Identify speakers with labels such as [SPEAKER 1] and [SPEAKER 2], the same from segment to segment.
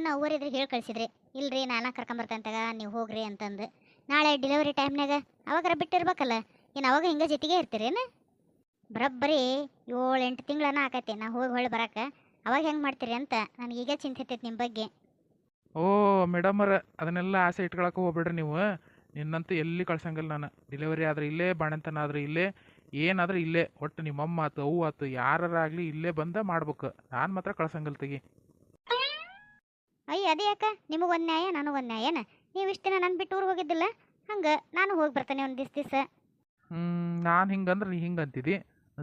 [SPEAKER 1] ಏನು ಅವ್ವರಿದ್ರೆ ಹೇಳಿ ಕಳಿಸಿದ್ರಿ ಇಲ್ರಿ ನಾನ ಕರ್ಕೊಂಬರ್ತೇನೆ ತಗ ನೀವು ಹೋಗ್ರಿ ಅಂತಂದು ನಾಳೆ ಡೆಲಿವರಿ ಟೈಮ್ನಾಗ ಅವಾಗಾರ ಬಿಟ್ಟಿರ್ಬೇಕಲ್ಲ ಏನು ಅವಾಗ ಹಿಂಗೆ ಜೊತೆಗೆ ಇರ್ತೀರೇನು ಬರೋಬ್ಬರಿ 7-8 ತಿಂಗಳನ್ನ ಆಕೈತಿ ನಾ ಹೋಗಿ ಹೊಳ್ಳಿ ಬರಕ್ಕೆ ಅವಾಗ ಹೆಂಗೆ ಮಾಡ್ತೀರಿ ಅಂತ ನನಗೀಗ ಚಿಂತೆ ಐತೈತಿ ನಿಮ್ಮ ಬಗ್ಗೆ.
[SPEAKER 2] ಓ ಮೇಡಮರ ಅದನ್ನೆಲ್ಲ ಆಸೆ ಇಟ್ಕೊಳಕ್ಕೆ ಹೋಗ್ಬೇಡ್ರಿ ನೀವು. ನಿನ್ನಂತೂ ಎಲ್ಲಿ ಕಳ್ಸಂಗಿಲ್ಲ ನಾನು. ಡೆಲಿವರಿ ಆದ್ರೆ ಇಲ್ಲೇ, ಬಾಣಂತನ ಆದ್ರೆ ಇಲ್ಲೇ, ಏನಾದ್ರೆ ಇಲ್ಲೇ. ಒಟ್ಟು ನಿಮ್ಮಮ್ಮ ಆತು ಅವ್ವ ಆತು ಯಾರಾಗಲಿ ಇಲ್ಲೇ ಬಂದ ಮಾಡ್ಬೇಕು. ನಾನು ಮಾತ್ರ ಕಳ್ಸಂಗಿಲ್ಲ ತೆಗಿ.
[SPEAKER 1] ಅಯ್ಯ ಅದೇ ಯಾಕ ನಿಮಗೊಂದು ನ್ಯಾಯ ನನಗೊಂದು ನ್ಯಾಯನ ನೀವು ಇಷ್ಟು ದಿನ ನನ್ನ ಬಿಟ್ಟು ಊರಿಗೆ ಹೋಗಿದ್ದಿಲ್ಲ ಹಂಗೆ ನಾನು ಹೋಗಿ ಬರ್ತೇನೆ ಒಂದು ದಿವಸ.
[SPEAKER 2] ನಾನು ಹಿಂಗಂದ್ರೆ ನೀ ಹಿಂಗೆ ಅಂತಿದ್ದಿ.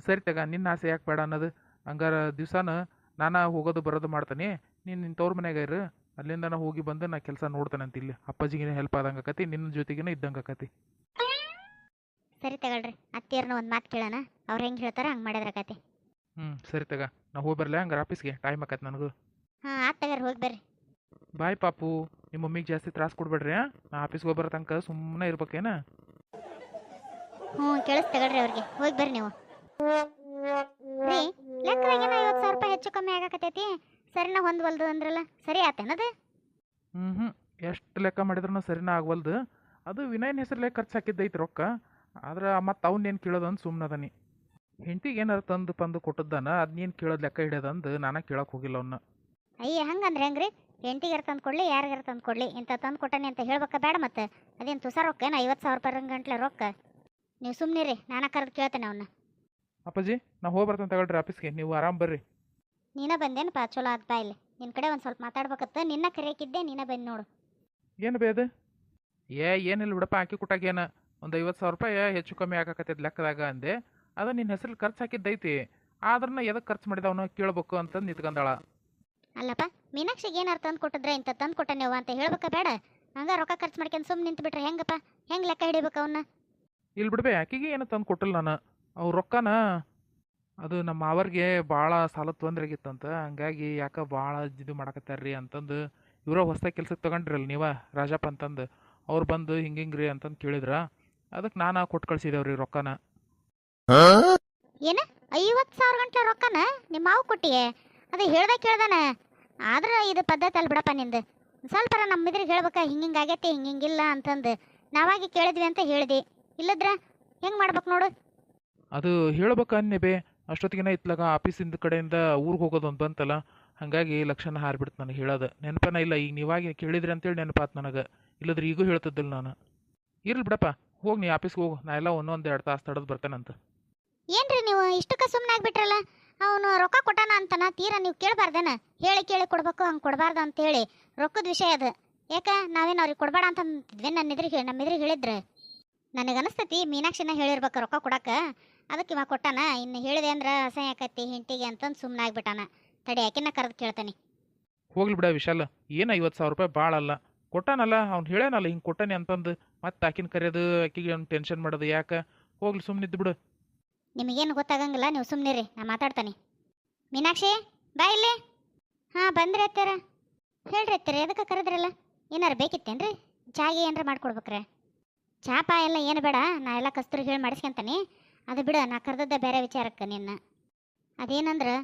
[SPEAKER 2] ಸರಿ ತಗ, ನಿನ್ನ ಆಸೆ ಯಾಕೆ ಬೇಡ ಅನ್ನೋದು. ಹಂಗಾರ ದಿವ್ಸನ ನಾನು ಹೋಗೋದು ಬರೋದು ಮಾಡ್ತಾನೆ. ನೀನು ನಿನ್ನ ತವ್ರ ಮನ್ಯಾಗ ಇರು. ಅಲ್ಲಿಂದ ನಾ ಹೋಗಿ ಬಂದು ನಾ ಕೆಲಸ ನೋಡ್ತಾನೆ ಅಂತ. ಇಲ್ಲಿ ಅಪ್ಪಾಜಿಗೆ ಹೆಲ್ಪ್ ಆದಂಗೆ ಆಕತಿ, ನಿನ್ನ ಜೊತೆಗಿನ ಇದ್ದಂಗೆ ಆಕತಿ.
[SPEAKER 1] ಸರಿ ತಗೊಳ್ರಿ, ಅತ್ತಿಯರ್ನ ಒಂದು ಮಾತು ಕೇಳೋಣ, ಅವ್ರು ಹೆಂಗೆ ಹೇಳ್ತಾರೆ ಹಂಗೆ ಮಾಡಿದ್ರ ಕತೆ.
[SPEAKER 2] ಸರಿ ತಗ, ನಾ ಹೋಗಿ ಬರಲೇ ಹಂಗಾರೆ ಆಫೀಸ್ಗೆ. ಟೈಮ್ ಆಕತಿ ನನಗೂ.
[SPEAKER 1] ಹಾಂ ಆತ್ ತಗಾರ ಹೋಗಿ ಬರ್ರಿ.
[SPEAKER 2] ಬಾಯ್ ಪಾಪು. ನಿಮ್ಮ ಮಮ್ಮಿಗೆ ಜಾಸ್ತಿ ತ್ರಾಸ ಕೊಡ್ಬೇಡ್ರಿ. ನಾ ಆಫೀಸ್ಗೆ ಹೋಗಿ ಬರೋ ತನಕ ಸುಮ್ಮನೆ ಇರ್ಬೇಕೇನ?
[SPEAKER 1] ಹ್ಞೂ ಕೇಳಿಸ್ ತಗೊಳ್ರಿ ಅವ್ರಿಗೆ, ಹೋಗಿ ಬರ್ರಿ ನೀವು. ರೀ ಲೆಕ್ಕದಾಗೇನೋ 50,000 ರೂಪಾಯಿ ಹೆಚ್ಚು ಕಮ್ಮಿ ಆಗಕತ್ತೈತಿ. ಸರಿನಾ ಹೊಂದ್ವಲ್ದು ಅಂದ್ರಲ್ಲ, ಸರಿ ಆತೇನದು?
[SPEAKER 2] ಎಷ್ಟು ಲೆಕ್ಕ ಮಾಡಿದ್ರೂ ಸರಿನಾ ಆಗ್ವಲ್ದು. ಅದು ವಿನಯನ ಹೆಸರಲ್ಲೇ ಖರ್ಚು ಹಾಕಿದ್ದೈತಿ ರೊಕ್ಕ. ಆದ್ರೆ ಮತ್ತು ಅವ್ನೇನು ಕೇಳೋದಂದು ಸುಮ್ಮನದನಿ. ಹೆಂಡತಿಗೆ ಏನಾರು ತಂದು ಪಂದು ಕೊಟ್ಟದ್ದಾನ ಅದನ್ನೇನು ಕೇಳೋದು ಲೆಕ್ಕ ಹಿಡಿಯೋದಂದು ನಾನು ಕೇಳೋಕೆ ಹೋಗಿಲ್ಲ ಅವನ್ನ.
[SPEAKER 1] ಅಯ್ಯ ಹಂಗಂದ್ರೆ ಹೆಂಗ್ರಿ? ಹೆಂಡತಿಗಾರ ತಂದು ಕೊಡಲಿ ಯಾರಿಗಾರ ತಂದು ಕೊಡಲಿ ಇಂಥ ತಂದು ಕೊಟ್ಟಾನೆ ಅಂತ ಹೇಳ್ಬೇಕಾ ಬೇಡ? ಮತ್ತೆ ಅದೇನು ತುಸ ರೊಕ್ಕ ಏನು 50,000 ರೂಪಾಯಿ ಗಂಟ್ಲೆ ರೊಕ್ಕ? ನೀವು ಸುಮ್ಮನಿರಿ, ನಾನು ಕರೆದು ಕೇಳ್ತೇನೆ ಅವನ್ನ.
[SPEAKER 2] ಅಪ್ಪಾಜಿ ನಾ ಹೋಗಿ ಬರ್ತೇನೆ ತಗೊಳ್ರಿ ಆಫೀಸ್ಗೆ, ನೀವು ಆರಾಮ್ ಬರ್ರಿ.
[SPEAKER 1] ನೀನ ಬಂದೇನಪ್ಪ, ಚಲೋ ಆದ್ ಬಾ. ಇಲ್ಲಿ ನಿನ್ನ ಕಡೆ ಒಂದು ಸ್ವಲ್ಪ ಮಾತಾಡ್ಬೇಕತ್ತ, ನಿನ್ನ ಕರೆಯಕ್ಕಿದ್ದೆ, ನೀನ ಬಂದು ನೋಡು.
[SPEAKER 2] ಏನು ಬೇದ? ಏನಿಲ್ಲ ಬಿಡಪ್ಪ, ಹಾಕಿ ಕೊಟ್ಟಾಗೇನ ಒಂದು 50,000 ರೂಪಾಯಿ ಹೆಚ್ಚು ಕಮ್ಮಿ ಆಗಾಕತ್ತೈತೆ ಲೆಕ್ಕದಾಗ ಅಂದೆ. ಅದು ನಿನ್ನ ಹೆಸರಲ್ಲಿ ಖರ್ಚು ಹಾಕಿದ್ದೈತಿ. ಆದ್ರನ್ನ ಎದಕ್ಕೆ ಖರ್ಚು ಮಾಡಿದವನು ಕೇಳಬೇಕು ಅಂತಂದು ನಿಂತ್ಕೊಂಡಾಳ.
[SPEAKER 1] ಅಲ್ಲಪ್ಪ, ಮೀನಾಕ್ಷಿಗೆ ಏನಾರು ತಂದು ಕೊಟ್ಟಿದ್ರೆ ಇಂಥ ತಂದು ಕೊಟ್ಟ ನೀವು ಅಂತ ಹೇಳ್ಬೇಕಾ ಬೇಡ? ಹಂಗ ರೊಕ್ಕ ಖರ್ಚು ಮಾಡ್ಕೊಂಡು ಸುಮ್ಮನೆ ನಿಂತು ಬಿಟ್ರೆ ಹೆಂಗಪ್ಪ? ಹೆಂಗೆ ಲೆಕ್ಕ ಹಿಡಿಬೇಕು ಅವನ್ನ?
[SPEAKER 2] ಇಲ್ಲಿ ಬಿಡ್ಬೇ, ಆಕಿಗೆ ಏನು ತಂದು ಕೊಟ್ಟಿಲ್ಲ ನಾನು. ಅವ್ರ ರೊಕ್ಕನ ಅದು ನಮ್ಮ ಮಾವರ್ಗೆ ಭಾಳ ಸಾಲ ತೊಂದರೆ ಆಗಿತ್ತಂತ. ಹಂಗಾಗಿ ಯಾಕೆ ಭಾಳ ಇದು ಮಾಡಕತ್ತಾರ್ರಿ ಅಂತಂದು ಇವರ ಹೊಸ್ದಾಗಿ ಕೆಲ್ಸಕ್ಕೆ ತಗೊಂಡ್ರಲ್ಲ ನೀವ ರಾಜಪ್ಪ ಅಂತಂದು, ಅವ್ರು ಬಂದು ಹಿಂಗಿಂಗ್ರಿ ಅಂತಂದು ಕೇಳಿದ್ರ. ಅದಕ್ಕೆ ನಾನು ಕೊಟ್ಟು ಕಳ್ಸಿದೇವ್ರಿ ರೊಕ್ಕನ.
[SPEAKER 1] ಏನು 50,000 ಗಂಟ್ಲೆ ರೊಕ್ಕನ ನಿಮ್ಮ ಮಾವು ಕೊಟ್ಟಿಯೇ? ಅದು ಹೇಳ್ದೆ ಕೇಳ್ದಾನ. ಆದ್ರೆ ಇದು ಪದ್ಧತಿ ಅಲ್ಲಿ ಬಿಡಪ್ಪ ನಿಂದು. ಸ್ವಲ್ಪ ನಮ್ಮ ಇದ್ರಿಗೆ ಹೇಳ್ಬೇಕಾ ಹಿಂಗಿಂಗೆ ಆಗೈತಿ ಹಿಂಗಿಂಗಿಲ್ಲ ಅಂತಂದು. ನಾವಾಗಿ ಕೇಳಿದ್ವಿ ಅಂತ ಹೇಳಿದೆ, ಇಲ್ಲದ್ರ ಹೆಂಗೆ ಮಾಡ್ಬೇಕು ನೋಡು.
[SPEAKER 2] ಅದು ಹೇಳ್ಬೇಕು ಅನ್ನೆ ಬೇ. ಅಷ್ಟೊತ್ತಿಗಿನ ಇತ್ಲಾಗ ಆಫೀಸಿಂದ ಕಡೆಯಿಂದ ಊರಿಗೆ ಹೋಗೋದು ಒಂದು ಬಂತಲ್ಲ. ಹಾಗಾಗಿ ಲಕ್ಷಣ ಹಾರಿಬಿಡ್ತು ನನಗೆ ಹೇಳೋದು. ನೆನಪನ ಇಲ್ಲ. ಈಗ ನೀವಾಗಿ ಕೇಳಿದ್ರಿ ಅಂತೇಳಿ ನೆನಪಾತು ನನಗೆ. ಇಲ್ಲದ್ರೆ ಈಗೂ ಹೇಳ್ತಿದ್ದಿಲ್ಲ ನಾನು. ಇರ್ಲಿ ಬಿಡಪ್ಪ, ಹೋಗಿ ನೀ ಆಫೀಸ್ಗೆ ಹೋಗು. ನಾ ಎಲ್ಲ 1-2 ತಾಸು ತಡೆದು ಬರ್ತೇನಂತ.
[SPEAKER 1] ಏನ್ರಿ ನೀವು ಇಷ್ಟಕ್ಕೆ ಸುಮ್ಮನೆ ಆಗ್ಬಿಟ್ರಲ್ಲ? ಅವನು ರೊಕ್ಕ ಕೊಟ್ಟಾನ ಅಂತನ ತೀರಾ ನೀವು ಕೇಳಬಾರ್ದೇನ? ಹೇಳಿ ಕೇಳಿ ಕೊಡ್ಬೇಕು, ಹಂಗೆ ಕೊಡಬಾರ್ದು ಅಂತೇಳಿ ರೊಕ್ಕದ ವಿಷಯ ಅದು. ಯಾಕೆ ನಾವೇನು ಅವ್ರಿಗೆ ಕೊಡಬೇಡ ಅಂತ ಅಂತಿದ್ವಿ? ನಮ್ಮ ಎದುರಿಗೆ ಹೇಳಿದ್ರೆ ನನಗನಿಸ್ತೈತಿ ಮೀನಾಕ್ಷಿನ ಹೇಳಿರ್ಬೇಕು ರೊಕ್ಕ ಕೊಡಕ್ಕೆ. ಅದಕ್ಕೆ ಇವಾಗ ಕೊಟ್ಟಾನ. ಇನ್ನು ಹೇಳಿದೆ ಅಂದ್ರೆ ಅಸಹ್ಯ ಆಕತಿ ಹಿಂಟಿಗೆ ಅಂತಂದು ಸುಮ್ಮನೆ ಆಗ್ಬಿಟ್ಟಾನ. ತಡಿ ಆಕಿನ ಕರೆದು ಕೇಳ್ತಾನೆ.
[SPEAKER 2] ಹೋಗ್ಲಿ ಬಿಡ ವಿಶಾಲ, ಏನು 50,000 ರೂಪಾಯಿ ಭಾಳ ಅಲ್ಲ. ಕೊಟ್ಟಾನಲ್ಲ, ಅವ್ನು ಹೇಳ್ಯಾನಲ್ಲ ಹಿಂಗೆ ಕೊಟ್ಟಾನೆ ಅಂತಂದು. ಮತ್ತೆ ಆಕಿನ ಕರೆಯೋದು, ಆಕಿಗೆ ಅವ್ನು ಟೆನ್ಷನ್ ಮಾಡೋದು ಯಾಕೆ? ಹೋಗ್ಲಿ ಸುಮ್ಮನಿದ್ದು ಬಿಡು.
[SPEAKER 1] ನಿಮಗೇನು ಗೊತ್ತಾಗಂಗಿಲ್ಲ, ನೀವು ಸುಮ್ಮನಿರಿ, ನಾ ಮಾತಾಡ್ತಾನೆ. ಮೀನಾಕ್ಷಿ ಬಾ ಇಲ್ಲಿ. ಹಾಂ ಬಂದ್ರಿ ಅತ್ತಾರ. ಹೇಳ್ರಿ ಅತ್ತಾರ, ಎದಕ್ಕೆ ಕರೆದ್ರಲ್ಲ? ಏನಾರು ಬೇಕಿತ್ತೇನ್ರಿ? ಚಾಗೆ ಏನಾರ ಮಾಡ್ಕೊಡ್ಬೇಕ್ರೆ? ಚಾಪ ಎಲ್ಲ ಏನು ಬೇಡ, ನಾ ಎಲ್ಲ ಕಸ್ತೂರಿಗೆ ಹೇಳಿ ಮಾಡಿಸ್ಕೊಂತಾನೆ. ಅದು ಬಿಡ, ನಾ ಕರೆದದ್ದ ಬೇರೆ ವಿಚಾರಕ್ಕೆ ನಿನ್ನ. ಅದೇನಂದ್ರೆ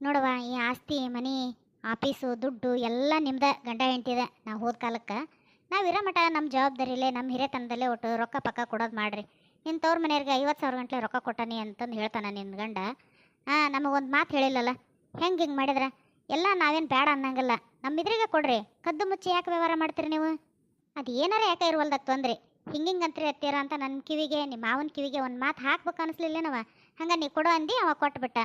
[SPEAKER 1] ನೋಡವ್ವ, ಈ ಆಸ್ತಿ ಮನೆ ಆಫೀಸು ದುಡ್ಡು ಎಲ್ಲ ನಿಮ್ದು ಗಂಡ ಹೆಂಡ್ತಿದೆ. ನಾವು ಹೋದ ಕಾಲಕ್ಕೆ ನಾವು ಇರೋ ಮಠ ನಮ್ಮ ಜವಾಬ್ದಾರಿಲೇ ನಮ್ಮ ಹಿರೇತನದಲ್ಲೇ ಒಟ್ಟು ರೊಕ್ಕ ಪಕ್ಕ ಕೊಡೋದು ಮಾಡ್ರಿ. ನಿನ್ನ ತವ್ರ ಮನೆಯವ್ರಿಗೆ 50,000 ಗಂಟ್ಲೆ ರೊಕ್ಕ ಕೊಟ್ಟಾನಿ ಅಂತಂದು ಹೇಳ್ತಾನೆ ನಿನ್ನ ಗಂಡ. ನಮಗೊಂದು ಮಾತು ಹೇಳಿಲ್ಲಲ್ಲ, ಹೆಂಗೆ ಹಿಂಗೆ ಮಾಡಿದ್ರೆ? ಎಲ್ಲ ನಾವೇನು ಬೇಡ ಅನ್ನಂಗಿಲ್ಲ, ನಮ್ಮ ಇದ್ರಿಗೆ ಕೊಡ್ರಿ. ಕದ್ದು ಮುಚ್ಚಿ ಯಾಕೆ ವ್ಯವಹಾರ ಮಾಡ್ತೀರಿ ನೀವು? ಅದು ಏನಾರ ಯಾಕೆ ಇರುವಲ್ದ ತೊಂದರೆ ಹಿಂಗಿಂಗೆ ಅಂತ್ರಿ ಅತ್ತೀರ ಅಂತ ನನ್ನ ಕಿವಿಗೆ ನಿಮ್ಮ ಮಾವನ ಕಿವಿಗೆ ಒಂದು ಮಾತು ಹಾಕ್ಬೇಕು ಅನಿಸ್ಲಿಲ್ಲೇನವ? ಹಂಗೆ ನೀ ಕೊಡು ಅಂದು ಅವ ಕೊಟ್ಬಿಟ್ಟ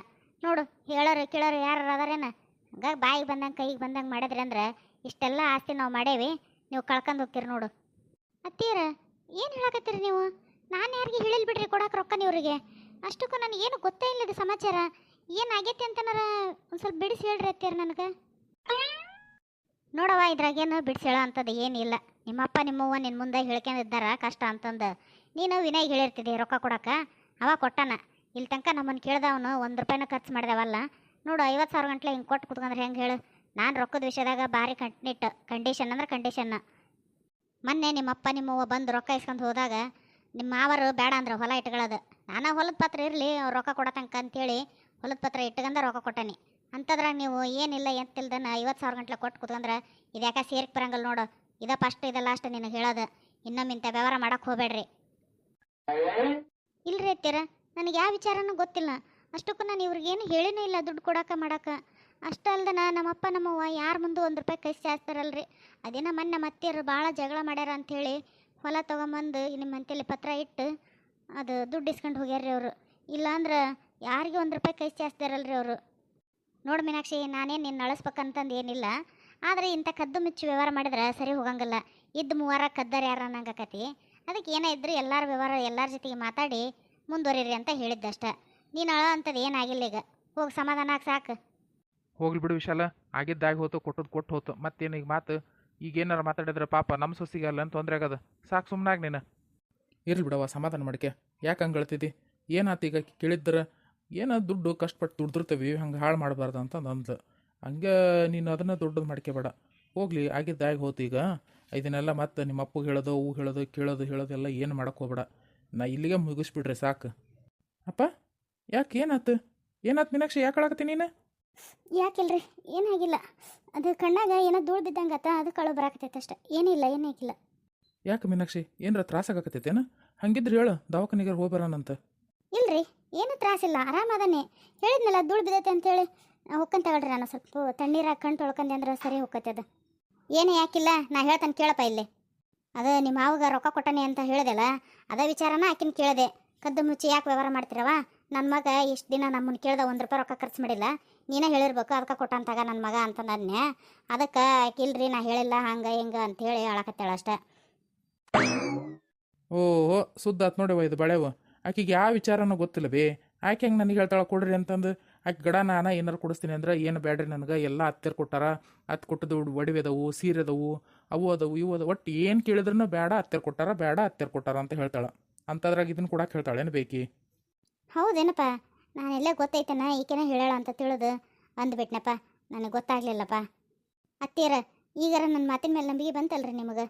[SPEAKER 1] ನೋಡು. ಹೇಳೋರು ಕೇಳೋರು ಯಾರು ಅದಾರೇನ? ಹಂಗಾಗಿ ಬಾಯಿಗೆ ಬಂದಂಗೆ ಕೈಗೆ ಬಂದಂಗೆ ಮಾಡಿದ್ರಿ ಅಂದ್ರೆ ಇಷ್ಟೆಲ್ಲ ಆಸ್ತಿ ನಾವು ಮಾಡೇವಿ, ನೀವು ಕಳ್ಕೊಂಡು ಹೋಗ್ತೀರಿ ನೋಡು. ಅತ್ತೀರ ಏನು ಹೇಳಕತ್ತೀರಿ ನೀವು? ನಾನು ಯಾರಿಗೆ ಹೇಳಿಲ್ ಬಿಡ್ರಿ ಕೊಡಕ್ಕೆ ರೊಕ್ಕ ನೀವ್ರಿಗೆ. ಅಷ್ಟಕ್ಕೂ ನನಗೇನು ಗೊತ್ತೇ ಇಲ್ಲದ ಸಮಾಚಾರ. ಏನಾಗೈತಿ ಅಂತನಾರ ಒಂದು ಸ್ವಲ್ಪ ಬಿಡಿಸಿ ಹೇಳ್ರಿ ಅತ್ತೀರ ನನಗೆ. ನೋಡವ, ಇದ್ರಾಗೇನು ಬಿಡಿಸಿ ಹೇಳೋ ಅಂಥದ್ದು ಏನಿಲ್ಲ. ನಿಮ್ಮಪ್ಪ ನಿಮ್ಮವ್ವ ನಿನ್ನ ಮುಂದೆ ಹೇಳ್ಕೊಂಡಿದ್ದಾರ ಕಷ್ಟ ಅಂತಂದು. ನೀನು ವಿನಯ್ ಹೇಳಿರ್ತಿದ್ದಿ ರೊಕ್ಕ ಕೊಡಕ್ಕೆ, ಅವ ಕೊಟ್ಟಾನ. ಇಲ್ಲಿ ತನಕ ನಮ್ಮನ್ನು ಕೇಳ್ದವನು 1 ರೂಪಾಯಿನ ಖರ್ಚು ಮಾಡಿದವಲ್ಲ. ನೋಡು 50,000 ಗಂಟ್ಲೆ ಹಿಂಗೆ ಕೊಟ್ಟು ಕುತ್ಕೊಂಡ್ರೆ ಹೆಂಗೆ ಹೇಳು? ನಾನು ರೊಕ್ಕದ ವಿಷಯದಾಗ ಭಾರಿ ಕಂಡೀಷನ್ ಅಂದ್ರೆ ಕಂಡೀಷನ್. ಮೊನ್ನೆ ನಿಮ್ಮಪ್ಪ ನಿಮ್ಮವ್ವ ಬಂದು ರೊಕ್ಕ ಇಸ್ಕೊಂಡು ಹೋದಾಗ ನಿಮ್ಮ ಮಾವರು ಬೇಡ ಅಂದ್ರೆ ಹೊಲ ಇಟ್ಕೊಳ್ಳೋದು. ನಾನು ಹೊಲದ ಪತ್ರ ಇರಲಿ ಅವ್ರು ರೊಕ್ಕ ಕೊಡೋ ತನಕ ಅಂತೇಳಿ ಹೊಲದ ಪತ್ರ ಇಟ್ಕೊಂಡ ರೊಕ್ಕ ಕೊಟ್ಟಾನೆ. ಅಂಥದ್ರಾಗ ನೀವು ಏನಿಲ್ಲ ಎಂತಿಲ್ದನ 50,000 ಗಂಟ್ಲೆ ಕೊಟ್ಟು ಕುತ್ಕೊಂಡ್ರೆ ಇದ್ಯಾಕ ಸೇರ್ಕ್ ಬರಂಗಲ್ಲ ನೋಡು. ಇದ ಫಸ್ಟ್ ಇದ ಲಾಸ್ಟ್ ನಿನಗೆ ಹೇಳೋದು. ಇನ್ನೊಮ್ಮೆ ಇಂಥ ವ್ಯವಹಾರ ಮಾಡಕ್ಕೆ ಹೋಗ್ಬೇಡ್ರಿ. ಇಲ್ರಿ ಅತ್ತೀರ, ನನಗೆ ಯಾವ ವಿಚಾರನೂ ಗೊತ್ತಿಲ್ಲ. ಅಷ್ಟಕ್ಕೂ ನಾನು ಇವ್ರಿಗೇನು ಹೇಳಿನೇ ಇಲ್ಲ ದುಡ್ಡು ಕೊಡಕ್ಕೆ ಮಾಡಕ್ಕೆ. ಅಷ್ಟೇ ಅಲ್ದನ ನಮ್ಮಪ್ಪ ನಮ್ಮವ್ವ ಯಾರ ಮುಂದೆ 1 ರೂಪಾಯಿ ಕೈ ಚಾಚ್ತಾರಲ್ರಿ. ಅದೇನ ಮೊನ್ನೆ ಮತ್ತೆರು ಭಾಳ ಜಗಳ ಮಾಡ್ಯಾರ ಅಂಥೇಳಿ ಹೊಲ ತೊಗೊಂಬಂದು ನಿಮ್ಮ ಅಂತೆಲ್ಲಿ ಪತ್ರ ಇಟ್ಟು ಅದು ದುಡ್ಡು ಇಸ್ಕೊಂಡು ಹೋಗ್ಯಾರ್ರಿ ಅವರು. ಇಲ್ಲಾಂದ್ರೆ ಯಾರಿಗೆ 1 ರೂಪಾಯಿ ಕೈ ಚಾಚ್ತಾರಲ್ರಿ ಅವರು. ನೋಡು ಮೀನಾಕ್ಷಿ, ನಾನೇನು ನಿನ್ನ ಅಳಿಸ್ಬೇಕಂತಂದು ಏನಿಲ್ಲ. ಆದರೆ ಇಂಥ ಕದ್ದು ಮುಚ್ಚಿ ವ್ಯವಹಾರ ಮಾಡಿದ್ರೆ ಸರಿ ಹೋಗಂಗಿಲ್ಲ. ಇದ್ದು 3 ಕದ್ದಾರ ಯಾರು ಅನ್ನಂಗಾಕತಿ. ಅದಕ್ಕೆ ಏನೇ ಇದ್ದರೂ ಎಲ್ಲರ ವ್ಯವಹಾರ ಎಲ್ಲರ ಜೊತೆಗೆ ಮಾತಾಡಿ ಮುಂದುವರಿರಿ ಅಂತ ಹೇಳಿದ್ದಷ್ಟ. ನೀನು ಅಳ ಅಂಥದ್ದು ಏನಾಗಿಲ್ಲ. ಈಗ ಹೋಗಿ ಸಮಾಧಾನ ಆಗಿ ಸಾಕು.
[SPEAKER 2] ಹೋಗ್ಲಿ ಬಿಡು ವಿಶಾಲ, ಆಗಿದ್ದಾಗಿ ಹೋತು, ಕೊಟ್ಟದ್ದು ಕೊಟ್ಟು ಹೋತು. ಮತ್ತೇನು ಈಗ ಮಾತು? ಈಗೇನಾರು ಮಾತಾಡಿದ್ರೆ ಪಾಪ ನಮ್ಮ ಸೊಸಿಗೆ ಅಲ್ಲ ಅಂತ ತೊಂದರೆ ಆಗದ. ಸಾಕು ಸುಮ್ಮನಾಗಿ ನೀನು. ಇರ್ಲಿ ಬಿಡವ, ಸಮಾಧಾನ ಮಾಡ್ಕೆ. ಯಾಕೆ ಹಂಗೆ ಹೇಳ್ತಿದ್ದಿ? ಏನಾತು ಈಗ? ಕೇಳಿದ್ರೆ ಏನೋ ದುಡ್ಡು ಕಷ್ಟಪಟ್ಟು ದುಡ್ದಿರ್ತೀವಿ, ಹಂಗೆ ಹಾಳು ಮಾಡಬಾರ್ದು ಅಂತ ಅಂದ್ಲು. ಹಂಗೆ ನೀನು ಅದನ್ನು ದೊಡ್ಡದು ಮಾಡ್ಕೋಬೇಡ. ಹೋಗ್ಲಿ, ಆಗಿದ್ದಾಗಿ ಹೋತು. ಈಗ ಇದನ್ನೆಲ್ಲ ಮತ್ತೆ ನಿಮ್ಮ ಅಪ್ಪಗೆ ಹೇಳೋದು, ಅವು ಹೇಳೋದು, ಹೇಳೋದೆಲ್ಲ ಏನು ಮಾಡಕ್ಕೆ ಹೋಗ್ಬೇಡ. ನಾ ಇಲ್ಲಿಗೆ ಮುಗಿಸ್ಬಿಡ್ರಿ ಸಾಕು. ಅಪ್ಪ ಯಾಕೆ ಏನಾತು ಮೀನಾಕ್ಷಿ? ಯಾಕೆ ಹೇಳಕತ್ತೀನಿ ನೀನು?
[SPEAKER 1] ಯಾಕಿಲ್ರಿ, ಏನಾಗಿಲ್ಲ. ಅದು ಕಣ್ಣಾಗ ಏನೋ ಧೂಳು ಬಿದ್ದಂಗೆ ಆತ, ಅದು ಕಳು ಬರಾಕತ್ತೈತೆ ಅಷ್ಟೆ. ಏನಿಲ್ಲ, ಏನಾಗಿಲ್ಲ.
[SPEAKER 2] ಯಾಕೆ ಮೀನಾಕ್ಷಿ, ಏನರ ತ್ರಾಸಾಗತ್ತೈತೇನ? ಹಂಗಿದ್ರೆ ಹೇಳು, ದವಾಖಾನಿಗೆ ಹೋಗ್ಬರೋಣಂತ.
[SPEAKER 1] ಇಲ್ರಿ, ಏನು ತ್ರಾಸಿಲ್ಲ, ಆರಾಮದಾನೆ. ಹೇಳಿದ್ನಲ್ಲ ಧೂಳು ಬಿದ್ದೈತೆ ಅಂತೇಳಿ. ಹೊಕ್ಕಂತ ತಗೊಳ್ರಿ, ನಾನು ಸ್ವಲ್ಪ ತಣ್ಣೀರಾಗ ಕಣ್ಣು ತೊಳ್ಕೊಂಡೆ ಅಂದ್ರೆ ಸರಿ ಹೋಗತ್ತೆ ಅದು. ಏನು ಯಾಕಿಲ್ಲ, ನಾ ಹೇಳ್ತಾನೆ ಕೇಳಪ್ಪ ಇಲ್ಲಿ. ಅದು ನಿಮ್ಮ ಮಾವಗ ರೊಕ್ಕ ಕೊಟ್ಟನೆ ಅಂತ ಹೇಳಿದೆಲ್ಲ, ಅದೇ ವಿಚಾರನ ಆಕಿನ ಕೇಳಿದೆ. ಕದ್ದು ಮುಚ್ಚಿ ಯಾಕೆ ವ್ಯವಹಾರ ಮಾಡ್ತಿರವ? ನನ್ನ ಮಗ ಇಷ್ಟು ದಿನ ನಮ್ಮನ್ನು ಕೇಳ್ದ 1 ರೂಪಾಯಿ ರೊಕ್ಕ ಖರ್ಚು ಮಾಡಿಲ್ಲ, ನೀನೇ ಹೇಳಿರ್ಬೇಕು, ಅದಕ್ಕೆ ಕೊಟ್ಟಂತಾಗ ನನ್ನ ಮಗ ಅಂತ ನನ್ನೆ. ಅದಕ್ಕೆ ಇಲ್ರಿ ನಾ ಹೇಳಿಲ್ಲ ಹಂಗೆ ಹಿಂಗೆ ಅಂಥೇಳಿ ಹೇಳಕತ್ತಾಳ ಅಷ್ಟೆ.
[SPEAKER 2] ಓಹೋ, ಸುದ್ದ ಆತ್ ನೋಡವ ಇದು ಬಳೆವು. ಆಕಿಗೆ ಯಾವ ವಿಚಾರನೂ ಗೊತ್ತಿಲ್ಲ ಬೇ. ಆಕೆ ಹೆಂಗೆ ನನಗೆ ಹೇಳ್ತಾಳೆ ಕೊಡ್ರಿ ಅಂತಂದು. ಆಕೆ ಗಡ ನಾನು ಏನಾರು ಕೊಡಿಸ್ತೀನಿ ಅಂದ್ರೆ ಏನು ಬೇಡ್ರಿ ನನಗೆ, ಎಲ್ಲ ಅತ್ತೆರು ಕೊಟ್ಟಾರ. ಅತ್ತೆ ಕೊಟ್ಟದ್ದು ಒಡವೆ ಅದಾವು, ಸೀರೆ ಅದಾವು, ಅವು ಅದಾವು, ಇವು ಅದಾವು, ಒಟ್ಟು ಏನು ಕೇಳಿದ್ರೂ ಬೇಡ ಅತ್ತೆರು ಕೊಟ್ಟಾರ, ಬೇಡ ಅತ್ತೆರು ಕೊಟ್ಟಾರ ಅಂತ ಹೇಳ್ತಾಳೆ. ಅಂಥದ್ರಾಗ ಇದನ್ನು ಕೊಡಕ್ಕೆ ಹೇಳ್ತಾಳೆ ಏನು ಬೇಕಿ?
[SPEAKER 1] ಹೌದೇನಪ್ಪ, ನಾನೆಲ್ಲೇ ಗೊತ್ತೈತನ ಈಕೆನ ಹೇಳೋಣ ಅಂತ ತಿಳಿದು ಅಂದ್ಬಿಟ್ನಪ್ಪ. ನನಗೆ ಗೊತ್ತಾಗ್ಲಿಲ್ಲಪ್ಪ. ಅತ್ತೀರ ಈಗಾರ ನನ್ನ ಮಾತಿನ ಮೇಲೆ ನಂಬಿಕೆ ಬಂತಲ್ರಿ ನಿಮಗೆ?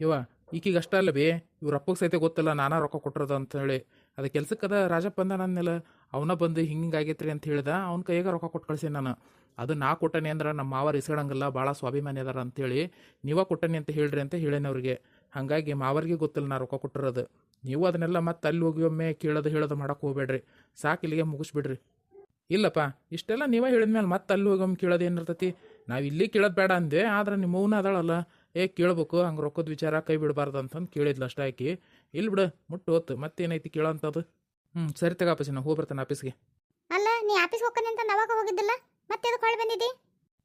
[SPEAKER 2] ಇವ ಈಕಿಗೆ ಅಷ್ಟ ಅಲ್ಲ ಬೇ, ಇವ್ರ ಅಪ್ಪಗೆ ಸಹಿತ ಗೊತ್ತಲ್ಲ ನಾನಾ ರೊಕ್ಕ ಕೊಟ್ಟಿರೋದು ಅಂತ ಹೇಳಿ. ಅದು ಕೆಲ್ಸಕ್ಕದ ರಾಜಪ್ಪ ಅಂದ ನನ್ನೆಲ್ಲ ಅವನ ಬಂದು ಹಿಂಗಾಗೈತ್ರಿ ಅಂತ ಹೇಳ್ದ. ಅವ್ನ ಕೈಯಾಗ ರೊಕ್ಕ ಕೊಟ್ಟು ಕಳ್ಸೀನಿ ನಾನು. ಅದು ನಾ ಕೊಟ್ಟನಿ ಅಂದ್ರೆ ನಮ್ಮ ಮಾವರು ಇಸ್ಕೊಳಂಗಿಲ್ಲ, ಭಾಳ ಸ್ವಾಭಿಮಾನಿ ಅದಾರ ಅಂತೇಳಿ ನೀವ ಕೊಟ್ಟನಿ ಅಂತ ಹೇಳ್ರಿ ಅಂತ ಹೇಳೇನಿ ಅವ್ರಿಗೆ. ಹಾಗಾಗಿ ಮಾವರಿಗೆ ಗೊತ್ತಿಲ್ಲ ನಾ ರೊಕ್ಕ ಕೊಟ್ಟಿರೋದು. ನೀವು ಅದನ್ನೆಲ್ಲ ಮತ್ತೆ ಅಲ್ಲಿ ಹೋಗಿ ಒಮ್ಮೆ ಹೇಳೋದು ಮಾಡಕ್ಕೆ ಹೋಗ್ಬೇಡ್ರಿ. ಸಾಕು, ಇಲ್ಲಿಗೆ ಮುಗಿಸ್ಬಿಡ್ರಿ. ಇಲ್ಲಪ್ಪ, ಇಷ್ಟೆಲ್ಲ ನೀವೇ ಹೇಳಿದ್ಮೇಲೆ ಮತ್ತೆ ಅಲ್ಲಿ ಹೋಗಿ ಒಮ್ಮೆ ಕೇಳೋದು ಏನಿರ್ತೈತಿ? ನಾವು ಇಲ್ಲಿ ಕೇಳೋದು ಬೇಡ ಅಂದೆ, ಆದ್ರೆ ನಿಮ್ಮ ಮೌನ ಅದಾಳಲ್ಲ, ಕೇಳ್ಬೇಕು, ಹಂಗೆ ರೊಕ್ಕದ ವಿಚಾರ ಕೈ ಬಿಡಬಾರ್ದು ಅಂತಂದು ಕೇಳಿದ್ಲು ಅಷ್ಟೇ ಆಕಿ. ಇಲ್ಲಿ ಬಿಡು, ಮುಟ್ಟು ಹೊತ್ತು ಮತ್ತೇನೈತಿ ಕೇಳೋಂಥದ್ದು. ಸರಿ ತಗಪ್ಪ, ನಾ ಹೋಗಿ ಬರ್ತಾನೆ ಆಫೀಸ್ಗೆ.
[SPEAKER 1] ಅಲ್ಲ, ನೀ ಆಫೀಸ್ ಹೋಗ್ತಾನೆ ಅಂತ ನಾವಾಗ ಹೋಗಿದ್ದಿಲ್ಲ, ಮತ್ತೆ ಅದಕ್ಕೆ ಹೊಳೆ ಬಂದಿದ್ದಿ?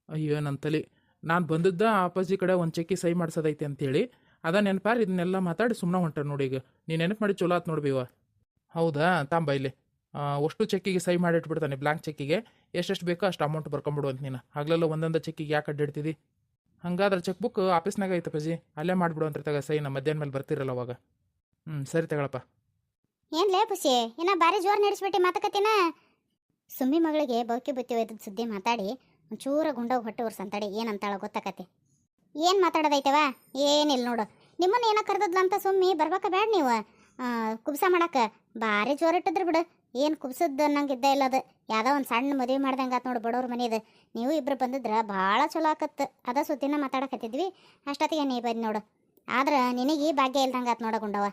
[SPEAKER 2] ಅಯ್ಯೋ ನನ್ನ ತಲೆ, ನಾನು ಬಂದಿದ್ದ ಅಪ್ಪಾಜಿ ಕಡೆ ಒಂದು ಚೆಕ್ಕಿ ಸಹಿ ಮಾಡ್ಸೋದೈತೆ ಅಂತೇಳಿ ಅದ ನೆನಪಾರಿ ಇದನ್ನೆಲ್ಲ ಮಾತಾಡಿ ಸುಮ್ಮನೆ ಹೊಂಟ ನೋಡಿ. ಈಗ ನೀನು ನೆನಪು ಮಾಡಿ ಚಲೋ ಆತು ನೋಡ್ಬಿವ. ಹೌದಾ, ತಾಂಬ ಇಲ್ಲಿ ಅಷ್ಟು ಚೆಕ್ಕಿಗೆ ಸಹಿ ಮಾಡಿಟ್ಬಿಡ್ತಾನೆ, ಬ್ಲ್ಯಾಂಕ್ ಚೆಕ್ಕಿಗೆ ಎಷ್ಟೆಷ್ಟು ಬೇಕೋ ಅಷ್ಟು ಅಮೌಂಟ್ ಬರ್ಕೊಂಬಿಡು ಅಂತ. ನೀನು ಹಗಲೆಲ್ಲ ಒಂದೊಂದು ಚೆಕ್ಕಿಗೆ ಯಾಕೆ ಅಡ್ಡಿಡ್ತಿದ್ದಿ? ಹಂಗಾದ್ರೆ ಚೆಕ್ ಬುಕ್ ಆಫೀಸ್ನಾಗ ಐತೆ ಪಜಿ, ಅಲ್ಲೇ ಮಾಡಿಬಿಡು ಅಂತ ತಗ ಸಹಿ. ನಮ್ಮ ಮಧ್ಯಾಹ್ನ ಮೇಲೆ ಬರ್ತಿರಲ್ಲ ಅವಾಗ. ಸರಿ ತಗೊಳಪ್ಪ.
[SPEAKER 1] ಏನ್ಲೇ ಪುಸಿ, ಏನ ಭಾರಿ ಜೋರು ನಡೆಸ್ಬಿಟ್ಟು ಮಾತಕತ್ತಿನ? ಸುಮ್ಮಿ ಮಗಳಿಗೆ ಬೌಕಿ ಬುತ್ತಿ ಒಯ್ದದ ಸುದ್ದಿ ಮಾತಾಡಿ ಒಂಚೂರ ಗುಂಡೋಗಿ ಹೊಟ್ಟೆ ಉರ್ಸಂತಾಡಿ ಏನಂತಾಳ ಗೊತ್ತಾಕತಿ. ಏನು ಮಾತಾಡೋದೈತವ? ಏನಿಲ್ಲ ನೋಡು. ನಿಮ್ಮನ್ನು ಏನೋ ಕರೆದದ್ಲ ಅಂತ ಸುಮ್ಮಿ ಬರ್ಬೇಕ ಬೇಡ ನೀವು ಕುಬ್ಸ ಮಾಡಕ್ಕೆ. ಭಾರಿ ಜೋರು ಇಟ್ಟಿದ್ರು ಬಿಡು. ಏನು ಕುಬ್ಸದ್ದು ಅನ್ನಂಗೆ ಇದ್ದ ಇಲ್ಲ ಅದು. ಯಾವುದೋ ಒಂದು ಸಣ್ಣ ಮದುವೆ ಮಾಡ್ದಂಗೆ ಆತು ನೋಡು ಬಡವ್ರ ಮನೆಯದು. ನೀವು ಇಬ್ಬರು ಬಂದಿದ್ರೆ ಭಾಳ ಚಲೋ ಆಕತ್ತು. ಅದ ಸುದ್ದಿನ ಮಾತಾಡಕತ್ತಿದ್ವಿ, ಅಷ್ಟೊತ್ತಿಗೆ ನೀ ಬಂದು ನೋಡು. ಆದ್ರೆ ನಿನಗೆ ಈ ಭಾಗ್ಯ ಇಲ್ದಂಗೆ ಆತು ನೋಡ ಗುಂಡವ.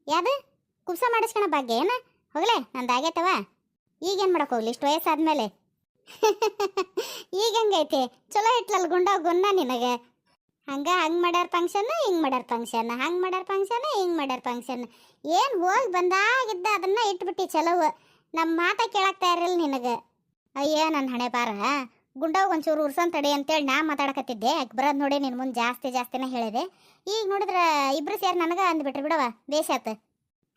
[SPEAKER 1] ಯಾವುದು ಕುಬ್ಸ ಮಾಡಿಸ್ಕೊಳ ಭಾಗ್ಯ ಏನ? ಹೋಗ್ಲೇ, ನಂದು ಆಗೈತವ. ಈಗೇನು ಮಾಡಕ್ಕೆ ಹೋಗ್ಲಿ ಇಷ್ಟು ವಯಸ್ಸಾದ್ಮೇಲೆ? ಈಗ ಹೆಂಗೈತೆ? ಚಲೋ ಇಟ್ಲಲ್ಲ ಗುಂಡವ ಗುನ್ನ ನಿನಗೆ. ಹಂಗೆ ಮಾಡ್ಯಾರ ಫಂಕ್ಷನ್, ಹಿಂಗೆ ಮಾಡ್ಯಾರ ಫಂಕ್ಷನ್, ಹಂಗೆ ಮಾಡ್ಯಾರ ಫಂಕ್ಷನ್, ಹಿಂಗೆ ಮಾಡ್ಯಾರ ಫಂಕ್ಷನ್. ಏನು ಹೋಗಿ ಬಂದಾಗಿದ್ದ ಅದನ್ನ ಇಟ್ಬಿಟ್ಟು ಚಲೋ. ನಮ್ಮ ಮಾತ ಕೇಳಾಕ್ತಾ ಇರಲಿಲ್ಲ ನಿನಗೆ. ಅಯ್ಯ ನನ್ನ ಹಣೆ ಬಾರ. ಗುಂಡವ್ ಒಂಚೂರು ಉರ್ಸನ್ ತಡಿ ಅಂತೇಳಿ ನಾ ಮಾತಾಡಕತ್ತಿದ್ದೆ. ಆಕೆ ಬರೋದು ನೋಡಿ ನಿನ್ನ ಮುಂದೆ ಜಾಸ್ತಿನೇ ಹೇಳಿದೆ. ಈಗ ನೋಡಿದ್ರೆ ಇಬ್ರು ಸೇರಿ ನನಗೆ ಅಂದ್ಬಿಟ್ರಿ ಬಿಡವ, ಬೇಷ ಆತು.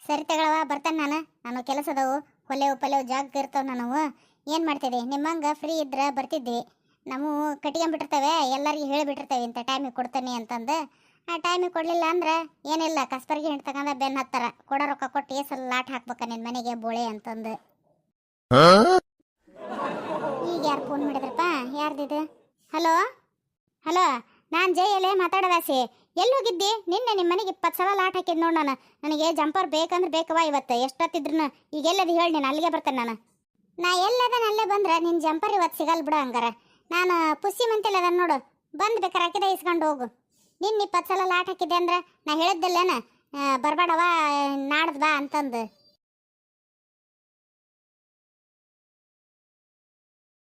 [SPEAKER 1] ಸರಿ ತಗೊಳವ, ಬರ್ತಾನೆ ನಾನು ಕೆಲಸದವು ಹೊಲೆವು ಜಾಗ ಇರ್ತಾವೆ. ನಾವು ಏನು ಮಾಡ್ತಿದ್ದೆ, ನಿಮ್ಮಂಗೆ ಫ್ರೀ ಇದ್ರೆ ಬರ್ತಿದ್ದೆ. ನಾವು ಕಟ್ಕೊಂಡ್ಬಿಟ್ಟಿರ್ತೇವೆ, ಎಲ್ಲರಿಗೂ ಹೇಳಿಬಿಟ್ಟಿರ್ತೇವೆ ಇಂಥ ಟೈಮಿಗೆ ಕೊಡ್ತೇನೆ ಅಂತಂದು. ಆ ಟೈಮಿಗೆ ಕೊಡಲಿಲ್ಲ ಅಂದ್ರೆ ಏನಿಲ್ಲ, ಕಸ್ಬರ್ಗಿ ಹಿಂಡು ತಗೊಂಡ ಬೆನ್ನು ಹತ್ತಾರ. ಕೊಡೋ ರೊಕ್ಕ ಕೊಟ್ಟು ಏಸಲ್ಲಿ ಲಾಟ್ ಹಾಕ್ಬೇಕ ನಿನ್ನ ಮನೆಗೆ ಬೋಳೆ ಅಂತಂದು. ಈಗ ಯಾರು ಫೋನ್ ಮಾಡಿದ್ರಪ್ಪ? ಯಾರ್ದಿದು? ಹಲೋ ಹಲೋ, ನಾನು ಜಯಲೇ ಮಾತಾಡೋದಾಸಿ. ಎಲ್ಲಿ ಹೋಗಿದ್ದಿ? ನಿನ್ನೆ ನಿಮ್ಮ ಮನೆಗೆ 20 ಸಲ ಲಾಟ್ ಹಾಕಿದ್ ನೋಡು ನಾನು. ನನಗೆ ಜಂಪರ್ ಬೇಕಂದ್ರೆ ಬೇಕವ ಇವತ್ತು, ಎಷ್ಟೊತ್ತಿದ್ರು. ಈಗ ಎಲ್ಲದು ಹೇಳಿ, ನೀನು ಅಲ್ಲಿಗೆ ಬರ್ತೇನೆ ನಾನು. ನಾ ಎಲ್ಲದ ಅಲ್ಲೇ ಬಂದ್ರೆ ನಿನ್ನ ಜಂಪರ್ ಇವತ್ತು ಸಿಗಲ್ಲ ಬಿಡ. ಹಂಗಾರ ನಾನು ಪುಸ್ಸಿ ಮಂತೆಲ್ಲ ಅದನ್ನ ನೋಡು ಬಂದು ಬೇಕಾರೆ ಹಾಕಿದ ಇಸ್ಕೊಂಡು ಹೋಗು. ನಿನ್ನ 20 ಸಲ ಲಾಟ್ ಹಾಕಿದ್ದೆ ಅಂದ್ರೆ ನಾ ಹೇಳಿದ್ದಲ್ಲೇನ ಬರಬೇಡವ ನಾಡ್ದು ಬಾ ಅಂತಂದು